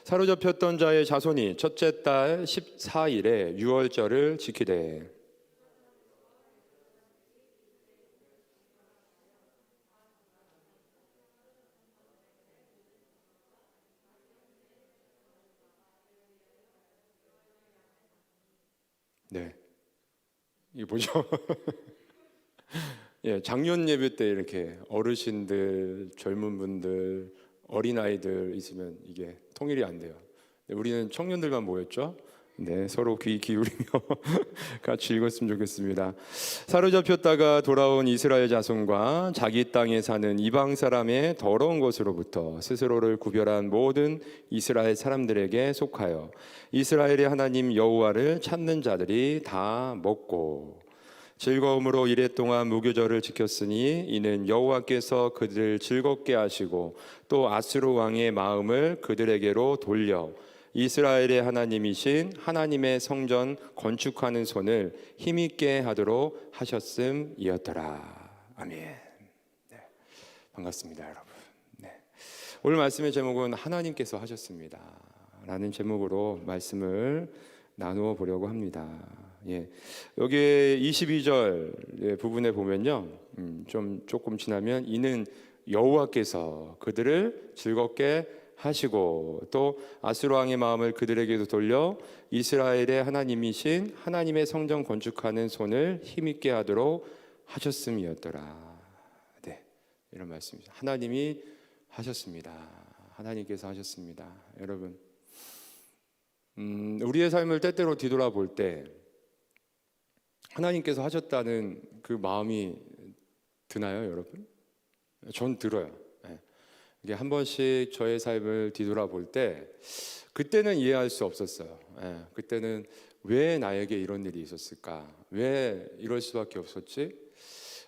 사로잡혔던 자의 자손이 첫째 달 14일에 유월절을 지키되. 네, 이게 뭐죠? 예, 작년 예배 때 이렇게 어르신들, 젊은 분들, 어린아이들 있으면 이게 통일이 안 돼요. 우리는 청년들만 모였죠? 네, 서로 귀 기울이며 같이 읽었으면 좋겠습니다. 사로잡혔다가 돌아온 이스라엘 자손과 자기 땅에 사는 이방 사람의 더러운 것으로부터 스스로를 구별한 모든 이스라엘 사람들에게 속하여 이스라엘의 하나님 여호와를 찾는 자들이 다 먹고 즐거움으로 이랫동안 무교절을 지켰으니 이는 여호와께서 그들을 즐겁게 하시고 또 아수르 왕의 마음을 그들에게로 돌려 이스라엘의 하나님이신 하나님의 성전 건축하는 손을 힘있게 하도록 하셨음이었더라. 아멘. 네, 반갑습니다, 여러분. 네. 오늘 말씀의 제목은 하나님께서 하셨습니다 라는 제목으로 말씀을 나누어 보려고 합니다. 예, 여기 22절 부분에 보면요, 조금 지나면 이는 여호와께서 그들을 즐겁게 하시고 또 아수르 왕의 마음을 그들에게도 돌려 이스라엘의 하나님이신 하나님의 성전 건축하는 손을 힘있게 하도록 하셨음이었더라. 네, 이런 말씀입니다. 하나님이 하셨습니다. 하나님께서 하셨습니다. 여러분, 우리의 삶을 때때로 뒤돌아볼 때 하나님께서 하셨다는 그 마음이 드나요, 여러분? 전 들어요. 이게 한 번씩 저의 삶을 뒤돌아볼 때 그때는 이해할 수 없었어요. 그때는 왜 나에게 이런 일이 있었을까? 왜 이럴 수밖에 없었지?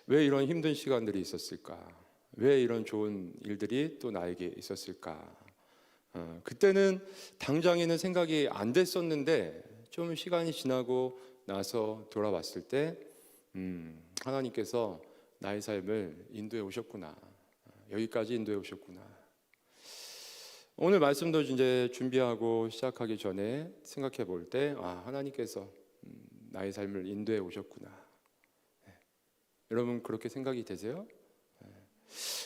왜 이런 힘든 시간들이 있었을까? 왜 이런 좋은 일들이 또 나에게 있었을까? 그때는 당장에는 생각이 안 됐었는데 좀 시간이 지나고 나서 돌아봤을 때 하나님께서 나의 삶을 인도해 오셨구나. 여기까지 인도해 오셨구나. 오늘 말씀도 이제 준비하고 시작하기 전에 생각해 볼 때 하나님께서 나의 삶을 인도해 오셨구나. 네. 여러분 그렇게 생각이 되세요? 네.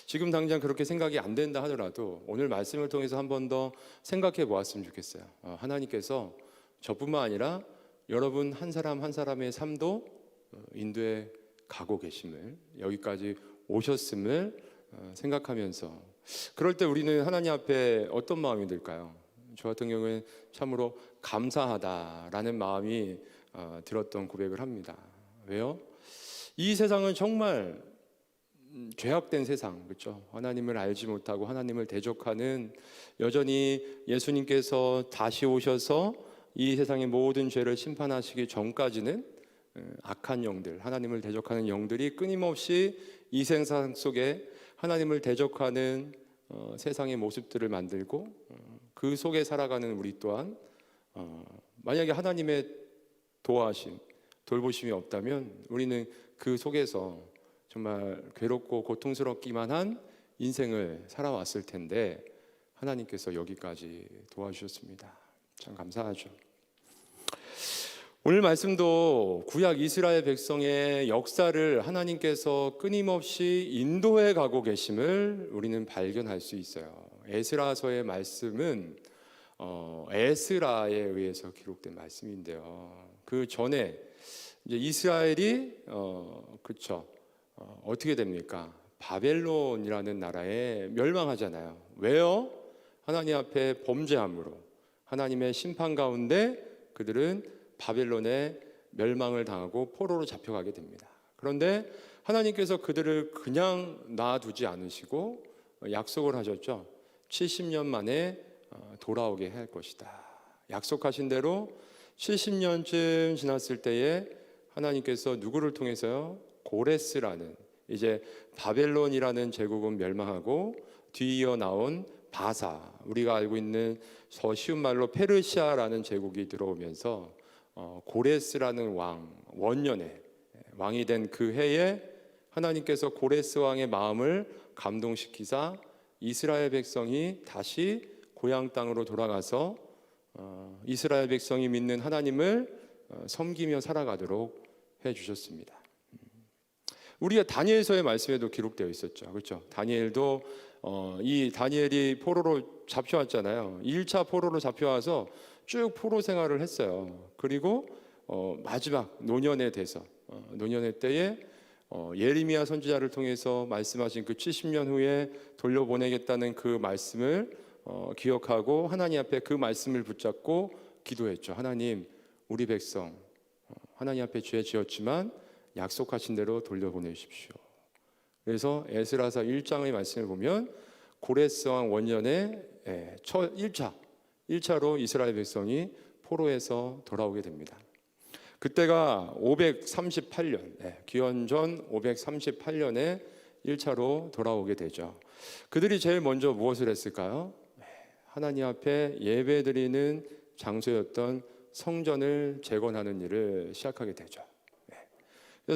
지금 당장 그렇게 생각이 안 된다 하더라도 오늘 말씀을 통해서 한 번 더 생각해 보았으면 좋겠어요. 하나님께서 저뿐만 아니라 여러분 한 사람 한 사람의 삶도 인도해 가고 계심을, 여기까지 오셨음을 생각하면서 그럴 때 우리는 하나님 앞에 어떤 마음이 들까요? 저 같은 경우에 참으로 감사하다라는 마음이 들었던 고백을 합니다. 왜요? 이 세상은 정말 죄악된 세상, 그렇죠? 하나님을 알지 못하고 하나님을 대적하는, 여전히 예수님께서 다시 오셔서 이 세상의 모든 죄를 심판하시기 전까지는 악한 영들, 하나님을 대적하는 영들이 끊임없이 이 세상 속에 하나님을 대적하는 세상의 모습들을 만들고 그 속에 살아가는 우리 또한 만약에 하나님의 도와심, 돌보심이 없다면 우리는 그 속에서 정말 괴롭고 고통스럽기만 한 인생을 살아왔을 텐데 하나님께서 여기까지 도와주셨습니다. 참 감사하죠. 오늘 말씀도 구약 이스라엘 백성의 역사를 하나님께서 끊임없이 인도해 가고 계심을 우리는 발견할 수 있어요. 에스라서의 말씀은 에스라에 의해서 기록된 말씀인데요. 그 전에 이제 이스라엘이 어떻게 됩니까? 바벨론이라는 나라에 멸망하잖아요. 왜요? 하나님 앞에 범죄함으로 하나님의 심판 가운데 그들은 바벨론에 멸망을 당하고 포로로 잡혀가게 됩니다. 그런데 하나님께서 그들을 그냥 놔두지 않으시고 약속을 하셨죠. 70년 만에 돌아오게 할 것이다. 약속하신 대로 70년쯤 지났을 때에 하나님께서 누구를 통해서요? 고레스라는, 이제 바벨론이라는 제국은 멸망하고 뒤이어 나온 바사, 우리가 알고 있는 쉬운 말로 페르시아라는 제국이 들어오면서 고레스라는 원년에 왕이 된 그 해에 하나님께서 고레스 왕의 마음을 감동시키사 이스라엘 백성이 다시 고향 땅으로 돌아가서 이스라엘 백성이 믿는 하나님을 섬기며 살아가도록 해주셨습니다. 우리가 다니엘서의 말씀에도 기록되어 있었죠. 그렇죠? 다니엘도 이 다니엘이 포로로 잡혀왔잖아요. 1차 포로로 잡혀와서 쭉 포로 생활을 했어요. 그리고 마지막 노년에 돼서 노년의 때에 예레미야 선지자를 통해서 말씀하신 그 70년 후에 돌려보내겠다는 그 말씀을 기억하고 하나님 앞에 그 말씀을 붙잡고 기도했죠. 하나님, 우리 백성 하나님 앞에 죄 지었지만 약속하신 대로 돌려보내십시오. 그래서 에스라서 1장의 말씀을 보면 고레스왕 원년에 1차로 이스라엘 백성이 포로에서 돌아오게 됩니다. 그때가 538년, 기원전 538년에 1차로 돌아오게 되죠. 그들이 제일 먼저 무엇을 했을까요? 하나님 앞에 예배드리는 장소였던 성전을 재건하는 일을 시작하게 되죠.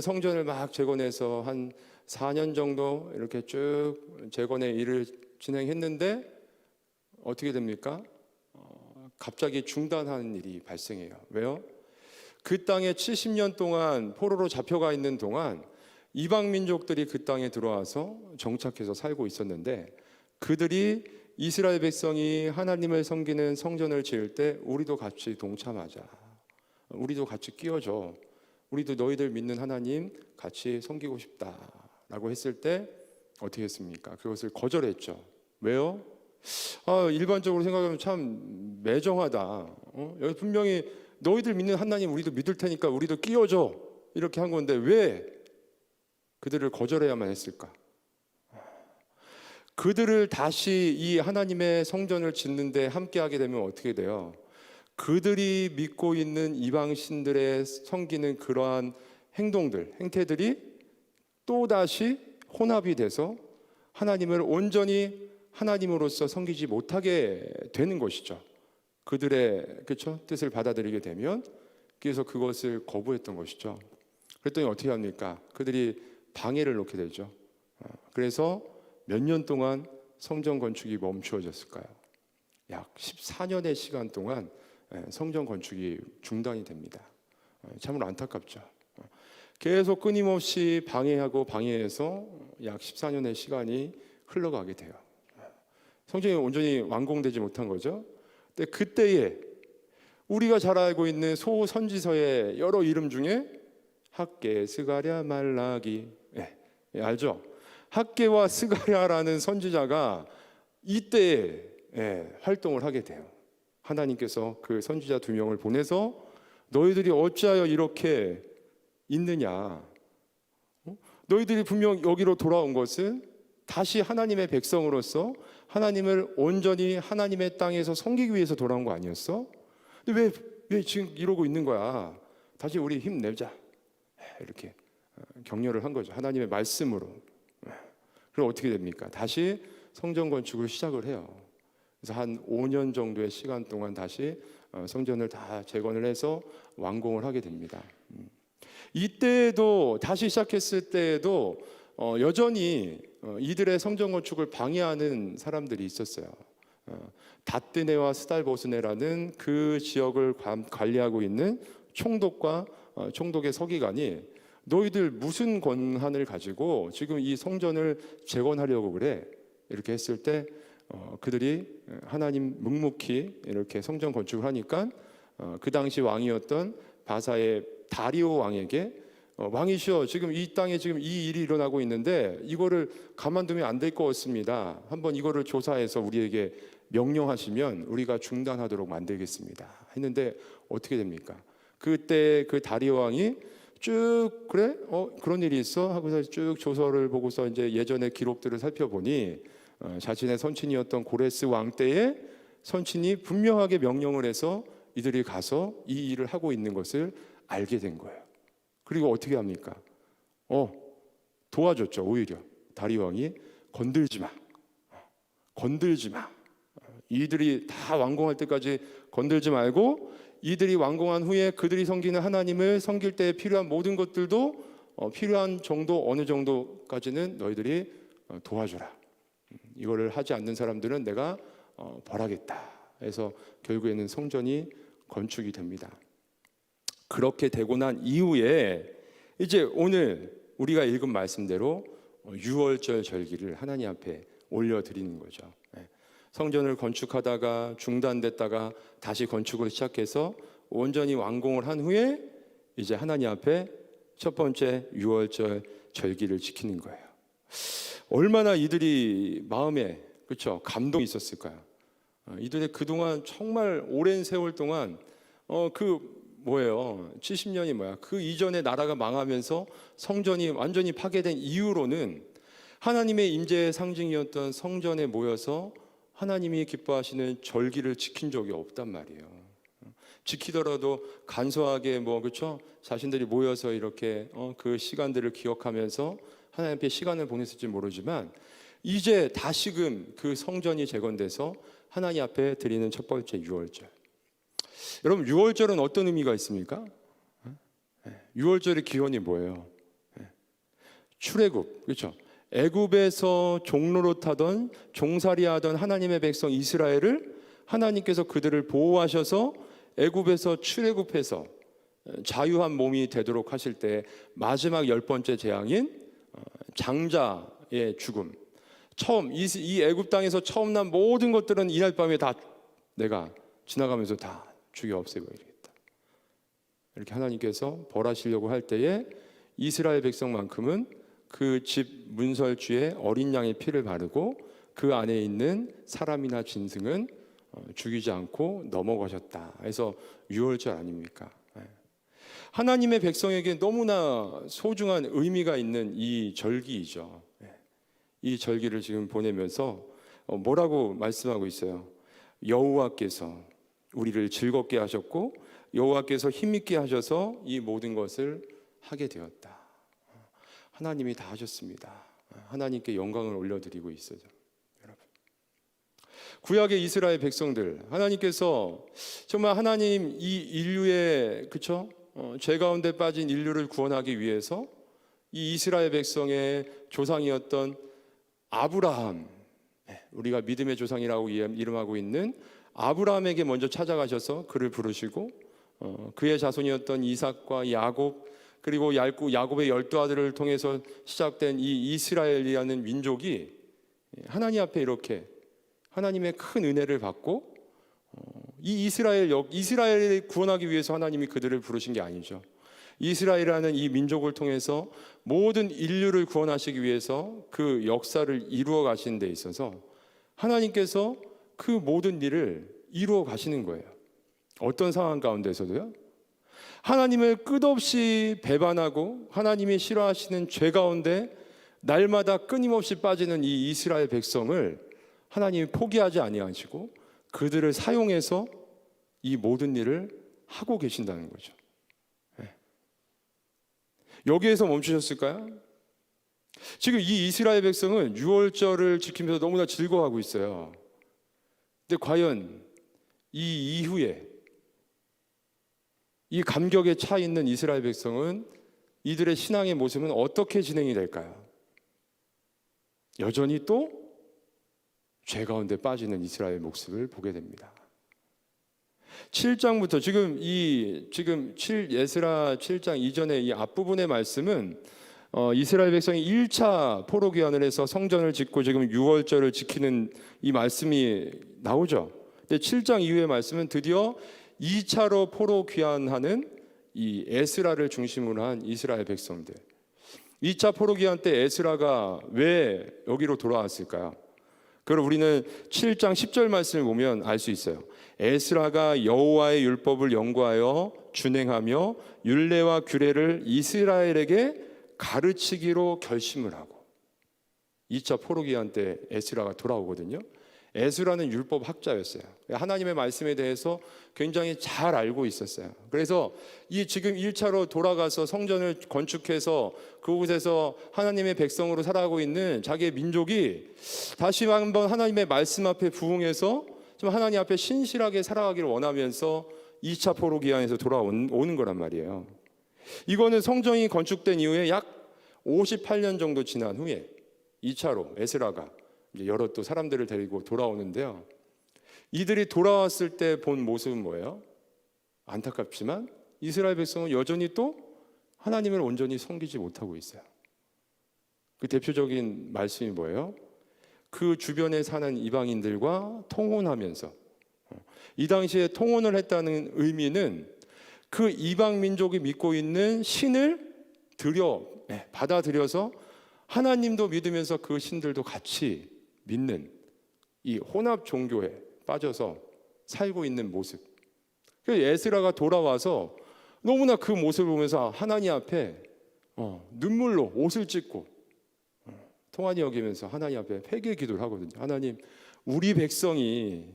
성전을 막 재건해서 한 4년 정도 이렇게 쭉 재건의 일을 진행했는데 어떻게 됩니까? 갑자기 중단하는 일이 발생해요. 왜요? 그 땅에 70년 동안 포로로 잡혀가 있는 동안 이방 민족들이 그 땅에 들어와서 정착해서 살고 있었는데 그들이 이스라엘 백성이 하나님을 섬기는 성전을 지을 때 우리도 같이 동참하자. 우리도 같이 끼워줘. 우리도 너희들 믿는 하나님 같이 섬기고 싶다라고 했을 때 어떻게 했습니까? 그것을 거절했죠. 왜요? 일반적으로 생각하면 참 매정하다. 여기 분명히 너희들 믿는 하나님 우리도 믿을 테니까 우리도 끼워줘 이렇게 한 건데 왜 그들을 거절해야만 했을까? 그들을 다시 이 하나님의 성전을 짓는데 함께하게 되면 어떻게 돼요? 그들이 믿고 있는 이방신들의 섬기는 그러한 행동들, 행태들이 또다시 혼합이 돼서 하나님을 온전히 하나님으로서 섬기지 못하게 되는 것이죠. 그들의 뜻을 받아들이게 되면 그래서 그것을 거부했던 것이죠. 그랬더니 어떻게 합니까? 그들이 방해를 놓게 되죠. 그래서 몇 년 동안 성전 건축이 멈추어졌을까요? 약 14년의 시간 동안 성전 건축이 중단이 됩니다. 참으로 안타깝죠. 계속 끊임없이 방해하고 방해해서 약 14년의 시간이 흘러가게 돼요. 성전이 온전히 완공되지 못한 거죠. 근데 그때에 우리가 잘 알고 있는 소선지서의 여러 이름 중에 학계, 스가랴, 말라기, 알죠? 학계와 스가랴라는 선지자가 이때에 활동을 하게 돼요. 하나님께서 그 선지자 2명을 보내서 너희들이 어찌하여 이렇게 있느냐? 너희들이 분명 여기로 돌아온 것은 다시 하나님의 백성으로서 하나님을 온전히 하나님의 땅에서 섬기기 위해서 돌아온 거 아니었어? 근데 왜 지금 이러고 있는 거야? 다시 우리 힘내자. 이렇게 격려를 한 거죠. 하나님의 말씀으로. 그럼 어떻게 됩니까? 다시 성전 건축을 시작을 해요. 그래서 한 5년 정도의 시간 동안 다시 성전을 다 재건을 해서 완공을 하게 됩니다. 이때에도 다시 시작했을 때에도 여전히 이들의 성전 건축을 방해하는 사람들이 있었어요. 다뜨네와 스달보스네라는 그 지역을 관리하고 있는 총독과 총독의 서기관이 너희들 무슨 권한을 가지고 지금 이 성전을 재건하려고 그래? 이렇게 했을 때 그들이 하나님 묵묵히 이렇게 성전 건축을 하니까 그 당시 왕이었던 바사의 다리오 왕에게 왕이시여 지금 이 땅에 지금 이 일이 일어나고 있는데 이거를 가만두면 안 될 것 같습니다. 한번 이거를 조사해서 우리에게 명령하시면 우리가 중단하도록 만들겠습니다. 했는데 어떻게 됩니까? 그때 그 다리오 왕이 쭉 그래? 그런 일이 있어? 하고서 쭉 조서를 보고서 이제 예전의 기록들을 살펴보니 자신의 선친이었던 고레스 왕 때에 선친이 분명하게 명령을 해서 이들이 가서 이 일을 하고 있는 것을 알게 된 거예요. 그리고 어떻게 합니까? 도와줬죠. 오히려 다리 왕이 건들지 마. 건들지 마. 이들이 다 완공할 때까지 건들지 말고 이들이 완공한 후에 그들이 섬기는 하나님을 섬길 때 필요한 모든 것들도 필요한 정도 어느 정도까지는 너희들이 도와줘라. 이거를 하지 않는 사람들은 내가 벌하겠다 해서 결국에는 성전이 건축이 됩니다. 그렇게 되고 난 이후에 이제 오늘 우리가 읽은 말씀대로 유월절 절기를 하나님 앞에 올려드리는 거죠. 성전을 건축하다가 중단됐다가 다시 건축을 시작해서 온전히 완공을 한 후에 이제 하나님 앞에 첫 번째 유월절 절기를 지키는 거예요. 얼마나 이들이 마음에 그렇죠 감동이 있었을까요? 이들의 그동안 정말 오랜 세월 동안 뭐예요? 70년이 뭐야? 그 이전에 나라가 망하면서 성전이 완전히 파괴된 이후로는 하나님의 임재의 상징이었던 성전에 모여서 하나님이 기뻐하시는 절기를 지킨 적이 없단 말이에요. 지키더라도 간소하게 그렇죠? 자신들이 모여서 이렇게 그 시간들을 기억하면서 하나님 앞에 시간을 보냈을지 모르지만 이제 다시금 그 성전이 재건돼서 하나님 앞에 드리는 첫 번째 유월절. 여러분 유월절은 어떤 의미가 있습니까? 유월절의 기원이 뭐예요? 출애굽, 그렇죠? 애굽에서 종로로 타던 종살이하던 하나님의 백성 이스라엘을 하나님께서 그들을 보호하셔서 애굽에서 출애굽해서 자유한 몸이 되도록 하실 때 마지막 10번째 재앙인 장자의 죽음. 처음 이 애굽 땅에서 처음 난 모든 것들은 이날 밤에 다 내가 지나가면서 다 죽여 없애버리겠다. 이렇게 하나님께서 벌하시려고 할 때에 이스라엘 백성만큼은 그 집 문설주에 어린 양의 피를 바르고 그 안에 있는 사람이나 짐승은 죽이지 않고 넘어가셨다. 그래서 유월절 아닙니까? 하나님의 백성에게 너무나 소중한 의미가 있는 이 절기이죠. 이 절기를 지금 보내면서 뭐라고 말씀하고 있어요? 여호와께서 우리를 즐겁게 하셨고 여호와께서 힘있게 하셔서 이 모든 것을 하게 되었다. 하나님이 다 하셨습니다. 하나님께 영광을 올려드리고 있어요. 여러분, 구약의 이스라엘 백성들, 하나님께서 정말 하나님 이 인류의 그쵸? 죄 가운데 빠진 인류를 구원하기 위해서 이 이스라엘 백성의 조상이었던 아브라함, 우리가 믿음의 조상이라고 이름하고 있는 아브라함에게 먼저 찾아가셔서 그를 부르시고 그의 자손이었던 이삭과 야곱 그리고 야곱의 12아들을 통해서 시작된 이 이스라엘이라는 민족이 하나님 앞에 이렇게 하나님의 큰 은혜를 받고 이 이스라엘을 구원하기 위해서 하나님이 그들을 부르신 게 아니죠. 이스라엘이라는 이 민족을 통해서 모든 인류를 구원하시기 위해서 그 역사를 이루어 가시는 데 있어서 하나님께서 그 모든 일을 이루어 가시는 거예요. 어떤 상황 가운데서도요. 하나님을 끝없이 배반하고 하나님이 싫어하시는 죄 가운데 날마다 끊임없이 빠지는 이 이스라엘 백성을 하나님이 포기하지 아니하시고 그들을 사용해서 이 모든 일을 하고 계신다는 거죠. 여기에서 멈추셨을까요? 지금 이 이스라엘 백성은 유월절을 지키면서 너무나 즐거워하고 있어요. 근데 과연 이 이후에 이 감격에 차 있는 이스라엘 백성은 이들의 신앙의 모습은 어떻게 진행이 될까요? 여전히 또 죄 가운데 빠지는 이스라엘 모습을 보게 됩니다. 7장부터 지금 예스라 7장 이전에 이 앞부분의 말씀은 이스라엘 백성이 1차 포로 귀환을 해서 성전을 짓고 지금 유월절을 지키는 이 말씀이 나오죠. 근데 7장 이후의 말씀은 드디어 2차로 포로 귀환하는 이 에스라를 중심으로 한 이스라엘 백성들. 2차 포로 귀환 때 에스라가 왜 여기로 돌아왔을까요? 그걸 우리는 7장 10절 말씀을 보면 알 수 있어요. 에스라가 여호와의 율법을 연구하여 준행하며 율례와 규례를 이스라엘에게 가르치기로 결심을 하고 2차 포로 귀환 때 에스라가 돌아오거든요. 에스라는 율법 학자였어요. 하나님의 말씀에 대해서 굉장히 잘 알고 있었어요. 그래서 이 지금 1차로 돌아가서 성전을 건축해서 그곳에서 하나님의 백성으로 살아가고 있는 자기의 민족이 다시 한번 하나님의 말씀 앞에 부응해서 좀 하나님 앞에 신실하게 살아가기를 원하면서 2차 포로 기한에서 돌아오는 거란 말이에요. 이거는 성전이 건축된 이후에 약 58년 정도 지난 후에 2차로 에스라가 여러 또 사람들을 데리고 돌아오는데요. 이들이 돌아왔을 때 본 모습은 뭐예요? 안타깝지만 이스라엘 백성은 여전히 또 하나님을 온전히 섬기지 못하고 있어요. 그 대표적인 말씀이 뭐예요? 그 주변에 사는 이방인들과 통혼하면서, 이 당시에 통혼을 했다는 의미는 그 이방 민족이 믿고 있는 신을 받아들여서 하나님도 믿으면서 그 신들도 같이 믿는 이 혼합 종교에 빠져서 살고 있는 모습. 그래서 에스라가 돌아와서 너무나 그 모습을 보면서 하나님 앞에 눈물로 옷을 찢고 통한이 여기면서 하나님 앞에 회개 기도를 하거든요. 하나님, 우리 백성이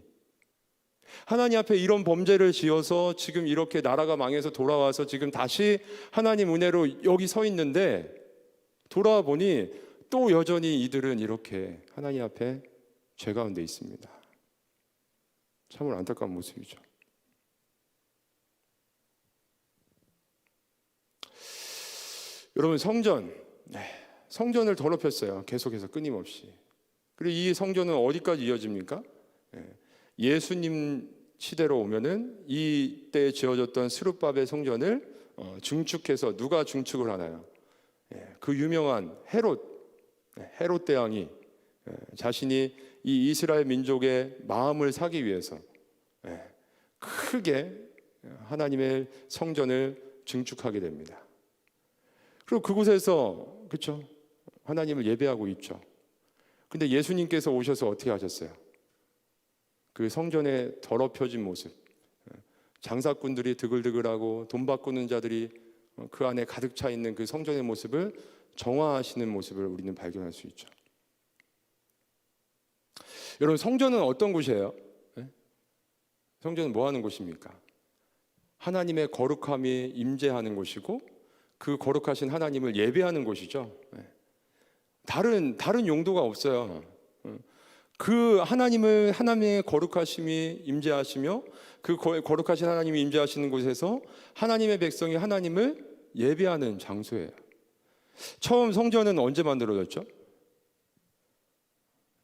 하나님 앞에 이런 범죄를 지어서 지금 이렇게 나라가 망해서 돌아와서 지금 다시 하나님 은혜로 여기 서 있는데, 돌아와 보니 또 여전히 이들은 이렇게 하나님 앞에 죄 가운데 있습니다. 참으로 안타까운 모습이죠. 여러분, 성전을 더럽혔어요. 계속해서 끊임없이. 그리고 이 성전은 어디까지 이어집니까? 예수님 시대로 오면은 이때 지어졌던 스룹바벨 성전을 증축해서, 누가 증축을 하나요? 그 유명한 헤롯 대왕이 자신이 이 이스라엘 민족의 마음을 사기 위해서 크게 하나님의 성전을 증축하게 됩니다. 그리고 그곳에서, 그렇죠, 하나님을 예배하고 있죠. 근데 예수님께서 오셔서 어떻게 하셨어요? 그 성전의 더럽혀진 모습, 장사꾼들이 드글드글하고 돈 바꾸는 자들이 그 안에 가득 차 있는 그 성전의 모습을 정화하시는 모습을 우리는 발견할 수 있죠. 여러분, 성전은 어떤 곳이에요? 성전은 뭐 하는 곳입니까? 하나님의 거룩함이 임재하는 곳이고, 그 거룩하신 하나님을 예배하는 곳이죠. 다른 용도가 없어요. 그 하나님의 거룩하심이 임재하시며, 그 거룩하신 하나님이 임재하시는 곳에서 하나님의 백성이 하나님을 예배하는 장소예요. 처음 성전은 언제 만들어졌죠?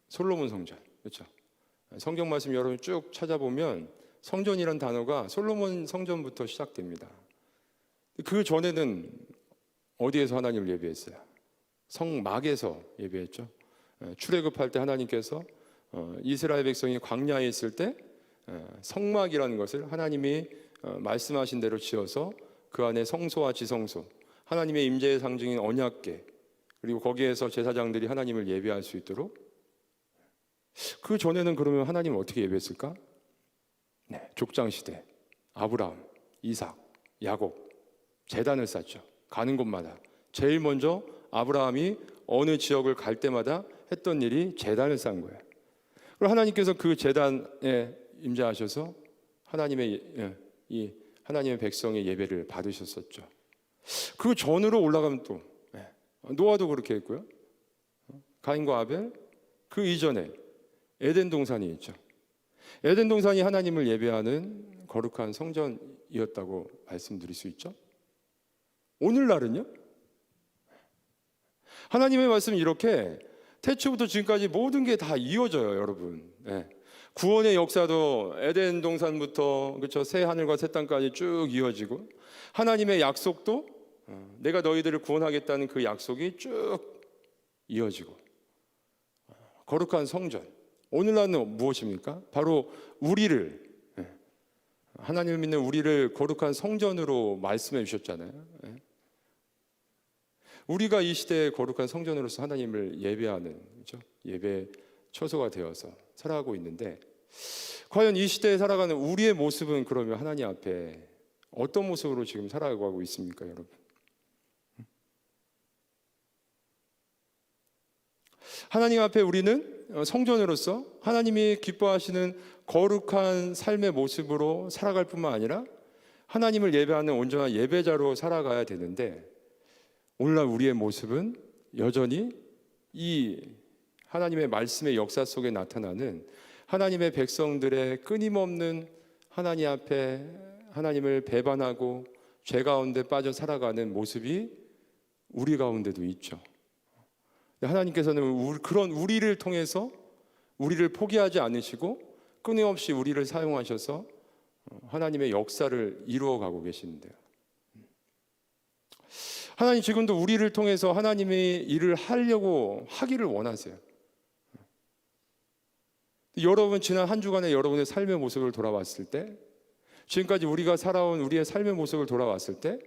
솔로몬 성전. 그렇죠? 성경 말씀 여러분 쭉 찾아보면 성전이란 단어가 솔로몬 성전부터 시작됩니다. 그 전에는 어디에서 하나님을 예배했어요? 성막에서 예배했죠. 출애굽할 때 하나님께서 이스라엘 백성이 광야에 있을 때 성막이라는 것을 하나님이 말씀하신 대로 지어서 그 안에 성소와 지성소, 하나님의 임재의 상징인 언약궤, 그리고 거기에서 제사장들이 하나님을 예배할 수 있도록. 그 전에는 그러면 하나님을 어떻게 예배했을까? 족장시대 아브라함, 이삭, 야곱 제단을 쌓죠. 가는 곳마다 제일 먼저 아브라함이 어느 지역을 갈 때마다 했던 일이 제단을 쌓은 거예요. 그리고 하나님께서 그 제단에 임재하셔서 하나님의 백성의 예배를 받으셨었죠. 그 전으로 올라가면 또 노아도 그렇게 했고요. 가인과 아벨, 그 이전에 에덴 동산이 있죠. 에덴 동산이 하나님을 예배하는 거룩한 성전이었다고 말씀드릴 수 있죠. 오늘날은요, 하나님의 말씀이 이렇게 태초부터 지금까지 모든 게 다 이어져요, 여러분. 구원의 역사도 에덴 동산부터, 그렇죠, 새 하늘과 새 땅까지 쭉 이어지고, 하나님의 약속도 내가 너희들을 구원하겠다는 그 약속이 쭉 이어지고, 거룩한 성전. 오늘날은 무엇입니까? 바로 우리를, 하나님을 믿는 우리를 거룩한 성전으로 말씀해 주셨잖아요. 우리가 이 시대의 거룩한 성전으로서 하나님을 예배하는, 그렇죠? 예배 처소가 되어서 살아가고 있는데, 과연 이 시대에 살아가는 우리의 모습은 그러면 하나님 앞에 어떤 모습으로 지금 살아가고 있습니까, 여러분? 하나님 앞에 우리는 성전으로서 하나님이 기뻐하시는 거룩한 삶의 모습으로 살아갈 뿐만 아니라 하나님을 예배하는 온전한 예배자로 살아가야 되는데, 오늘날 우리의 모습은 여전히 이 하나님의 말씀의 역사 속에 나타나는 하나님의 백성들의 끊임없는 하나님 앞에 하나님을 배반하고 죄 가운데 빠져 살아가는 모습이 우리 가운데도 있죠. 하나님께서는 그런 우리를 통해서 우리를 포기하지 않으시고 끊임없이 우리를 사용하셔서 하나님의 역사를 이루어가고 계시는데요. 하나님 지금도 우리를 통해서 하나님의 일을 하기를 원하세요. 여러분 지난 한 주간의 여러분의 삶의 모습을 돌아봤을 때, 지금까지 우리가 살아온 우리의 삶의 모습을 돌아봤을 때,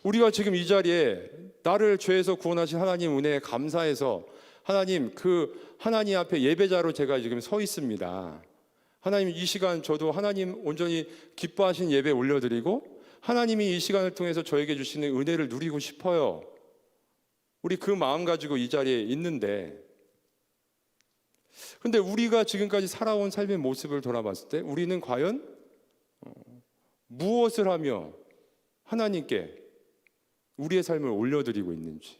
우리가 지금 이 자리에 나를 죄에서 구원하신 하나님 은혜에 감사해서 하나님, 하나님 앞에 예배자로 제가 지금 서 있습니다. 하나님, 이 시간 저도 하나님 온전히 기뻐하신 예배 올려드리고 하나님이 이 시간을 통해서 저에게 주시는 은혜를 누리고 싶어요. 우리 그 마음 가지고 이 자리에 있는데, 근데 우리가 지금까지 살아온 삶의 모습을 돌아봤을 때 우리는 과연 무엇을 하며 하나님께 우리의 삶을 올려드리고 있는지,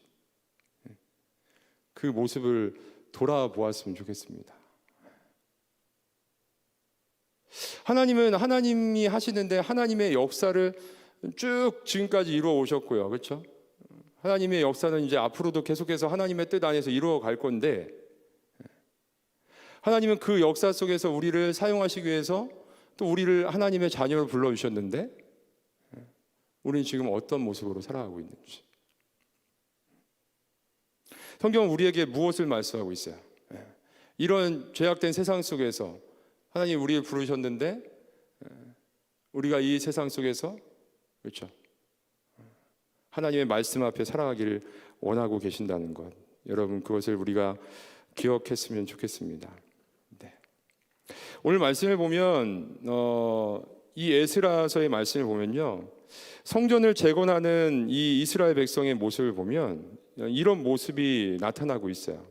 그 모습을 돌아보았으면 좋겠습니다. 하나님은 하나님이 하시는데 하나님의 역사를 쭉 지금까지 이루어 오셨고요, 그렇죠? 하나님의 역사는 이제 앞으로도 계속해서 하나님의 뜻 안에서 이루어 갈 건데, 하나님은 그 역사 속에서 우리를 사용하시기 위해서 또 우리를 하나님의 자녀로 불러주셨는데, 우리는 지금 어떤 모습으로 살아가고 있는지, 성경은 우리에게 무엇을 말씀하고 있어요? 이런 죄악된 세상 속에서 하나님 우리를 부르셨는데, 우리가 이 세상 속에서, 그렇죠, 하나님의 말씀 앞에 살아가기를 원하고 계신다는 것, 여러분 그것을 우리가 기억했으면 좋겠습니다. 네. 오늘 말씀을 보면 이 에스라서의 말씀을 보면요, 성전을 재건하는 이 이스라엘 백성의 모습을 보면 이런 모습이 나타나고 있어요.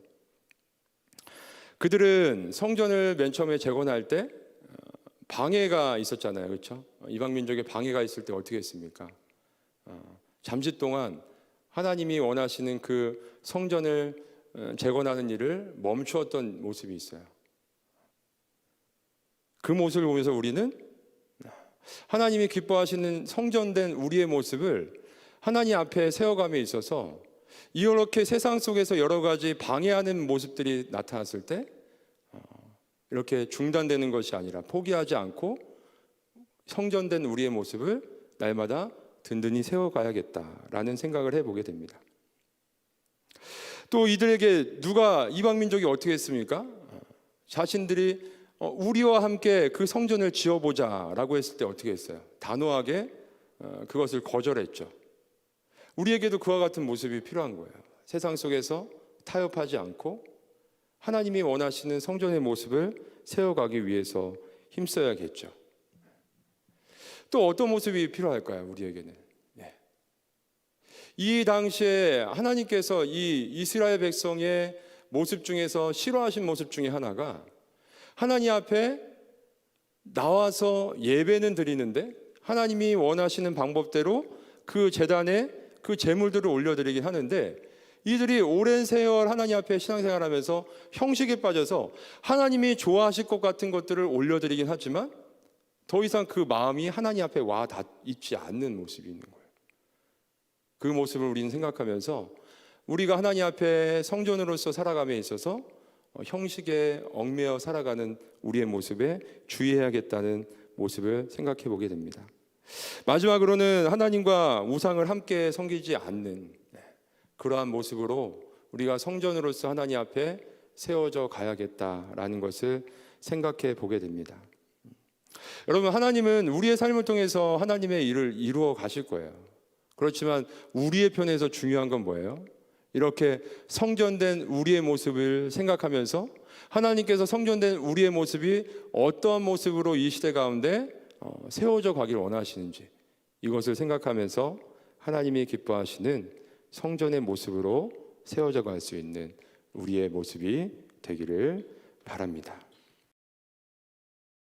그들은 성전을 맨 처음에 재건할 때 방해가 있었잖아요, 그렇죠? 이방 민족의 방해가 있을 때 어떻게 했습니까? 잠시 동안 하나님이 원하시는 그 성전을 재건하는 일을 멈추었던 모습이 있어요. 그 모습을 보면서 우리는 하나님이 기뻐하시는 성전된 우리의 모습을 하나님 앞에 세워감에 있어서 이렇게 세상 속에서 여러 가지 방해하는 모습들이 나타났을 때 이렇게 중단되는 것이 아니라 포기하지 않고 성전된 우리의 모습을 날마다 든든히 세워가야겠다라는 생각을 해보게 됩니다. 또 이들에게 이방 민족이 어떻게 했습니까? 자신들이 우리와 함께 그 성전을 지어보자라고 했을 때 어떻게 했어요? 단호하게 그것을 거절했죠. 우리에게도 그와 같은 모습이 필요한 거예요. 세상 속에서 타협하지 않고 하나님이 원하시는 성전의 모습을 세워가기 위해서 힘써야겠죠. 또 어떤 모습이 필요할까요? 우리에게는. 이 당시에 하나님께서 이 이스라엘 백성의 모습 중에서 싫어하신 모습 중에 하나가, 하나님 앞에 나와서 예배는 드리는데 하나님이 원하시는 방법대로 그 제단에 그 제물들을 올려드리긴 하는데, 이들이 오랜 세월 하나님 앞에 신앙생활하면서 형식에 빠져서 하나님이 좋아하실 것 같은 것들을 올려드리긴 하지만 더 이상 그 마음이 하나님 앞에 와 닿지 않는 모습이 있는 거예요. 그 모습을 우리는 생각하면서 우리가 하나님 앞에 성전으로서 살아감에 있어서 형식에 얽매여 살아가는 우리의 모습에 주의해야겠다는 모습을 생각해 보게 됩니다. 마지막으로는 하나님과 우상을 함께 섬기지 않는 그러한 모습으로 우리가 성전으로서 하나님 앞에 세워져 가야겠다라는 것을 생각해 보게 됩니다. 여러분, 하나님은 우리의 삶을 통해서 하나님의 일을 이루어 가실 거예요. 그렇지만 우리의 편에서 중요한 건 뭐예요? 이렇게 성전된 우리의 모습을 생각하면서 하나님께서 성전된 우리의 모습이 어떠한 모습으로 이 시대 가운데 세워져 가기를 원하시는지, 이것을 생각하면서 하나님이 기뻐하시는 성전의 모습으로 세워져 갈 수 있는 우리의 모습이 되기를 바랍니다.